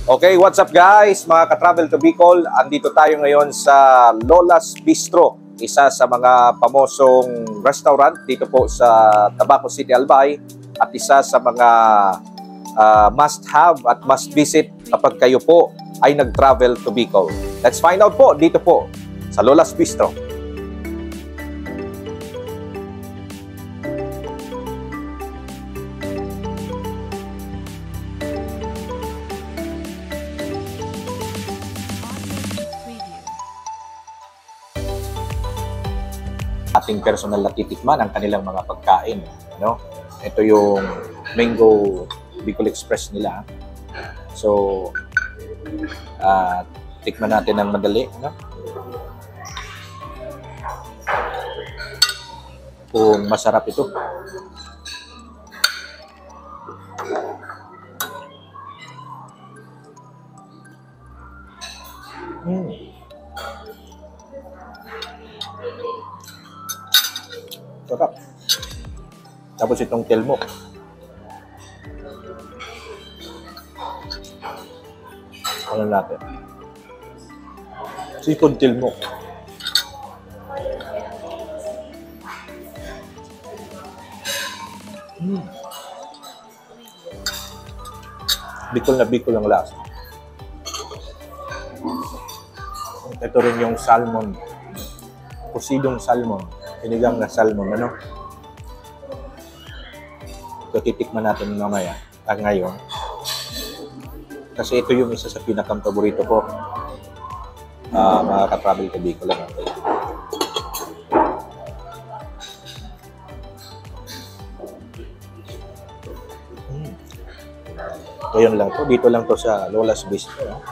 Okay, what's up guys? Mga ka-travel to Bicol, andito tayo ngayon sa Lola's Bistro, isa sa mga pamosong restaurant dito po sa Tabaco City, Albay, at isa sa mga must-have at must-visit kapag kayo po ay nag-travel to Bicol. Let's find out po dito po sa Lola's Bistro. Ating personal na titikman ang kanilang mga pagkain, no? Ito yung Mango Bicol Express nila. So, tikman natin ng madali, no? Kung masarap ito. Sarap. Tapos itong tilmok. Ano natin? Seafood tilmok. Bicol na Bicol ang lasa. Ito rin yung salmon. Kusidong salmon. Sinigang na salmon, ano? Ito, titikman natin mamaya, ngayon. Kasi ito yung isa sa pinakang paborito ko. Mga ka-travel to Bicol. Ito yun lang to. Dito lang to sa Lola's Bistro.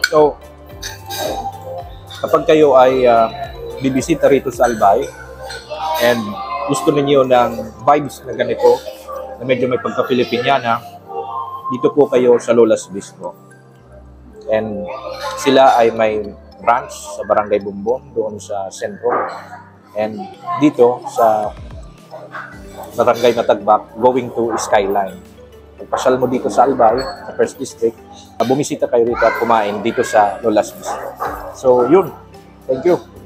So, kapag kayo ay bibisita rito sa Albay and gusto niyo ng vibes na ganito, na medyo may pagka-Filipiniana, dito po kayo sa Lola's Bistro. And sila ay may branch sa Barangay Bumbong, doon sa sentro. And dito sa Barangay Matagbak, going to Skyline. Pagpasyal mo dito sa Albay, sa First District, bumisita kayo rito at kumain dito sa Lola's Bistro. So, yun. Thank you.